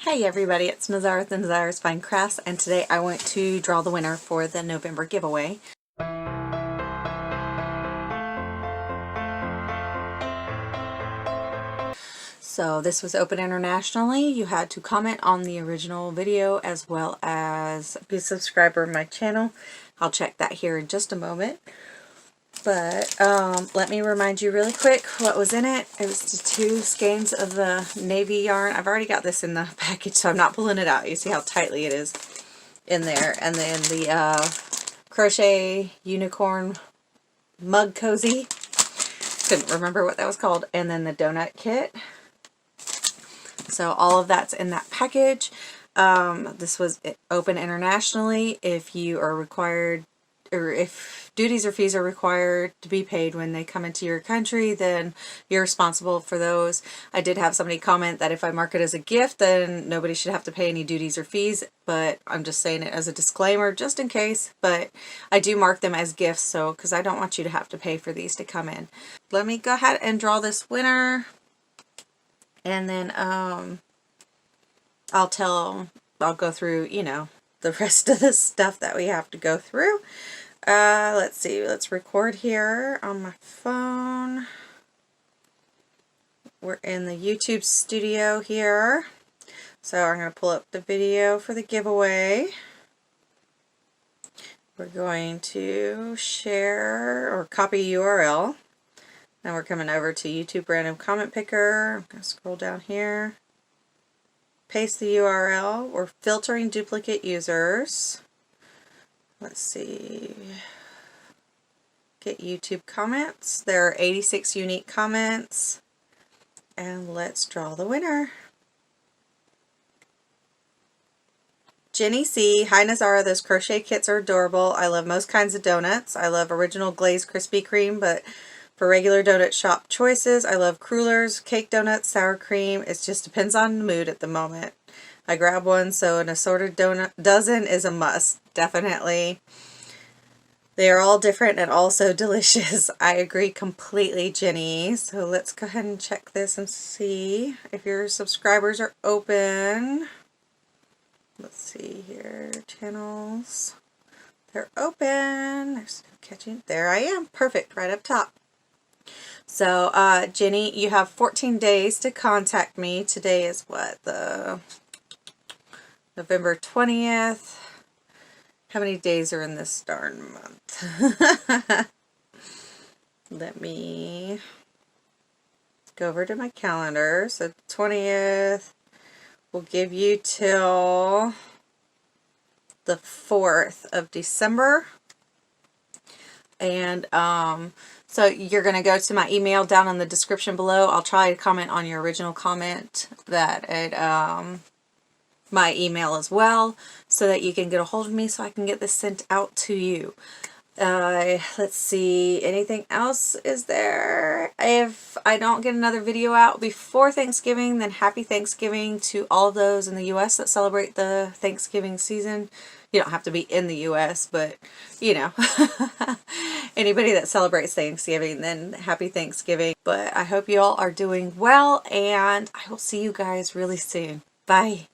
Hey everybody, it's Nazar with the Nazarasfinecrafts, and today I want to draw the winner for the November giveaway. So this was open internationally. You had to comment on the original video as well as be a subscriber of my channel. I'll check that here in just a moment. But let me remind you really quick what was in it. It was the 2 skeins of the navy yarn. I've already got this in the package, so I'm not pulling it out. You see how tightly it is in there. And then the Crochet unicorn mug cozy. Couldn't remember what that was called. And then the donut kit. So all of that's in that package. This was open internationally. If you are required, or if duties or fees are required to be paid when they come into your country, then you're responsible for those. I did have somebody comment that if I mark it as a gift, then nobody should have to pay any duties or fees, but I'm just saying it as a disclaimer just in case. But I do mark them as gifts, so because I don't want you to have to pay for these to come in. Let me go ahead and draw this winner, and then I'll go through, you know, the rest of the stuff that we have to go through. Let's see, let's record here on my phone. We're in the YouTube studio here. So I'm going to pull up the video for the giveaway. We're going to share or copy URL. Now we're coming over to YouTube Random Comment Picker. I'm going to scroll down here. Paste the URL. We're filtering duplicate users. Let's see. Get YouTube comments. There are 86 unique comments. And let's draw the winner. Jenny C. Hi Nazara, those crochet kits are adorable. I love most kinds of donuts. I love original glazed Krispy Kreme, but for regular donut shop choices, I love crullers, cake donuts, sour cream. It just depends on the mood at the moment. I grab one, so an assorted donut dozen is a must, definitely. They are all different and also delicious. I agree completely, Jenny. So let's go ahead and check this and see if your subscribers are open. Let's see here, channels. They're open. They're still catching. There I am. Perfect, right up top. So, Jenny, you have 14 days to contact me. Today is what, the November 20th. How many days are in this darn month? Let me go over to my calendar. So 20th will give you till the 4th of December. And so you're going to go to my email down in the description below. I'll try to comment on your original comment that it my email as well, so that you can get a hold of me so I can get this sent out to you. Let's see, anything else is there? If I don't get another video out before Thanksgiving, then happy Thanksgiving to all of those in the US that celebrate the Thanksgiving season. You don't have to be in the US, but you know, anybody that celebrates Thanksgiving, then happy Thanksgiving. But I hope you all are doing well, and I will see you guys really soon. Bye.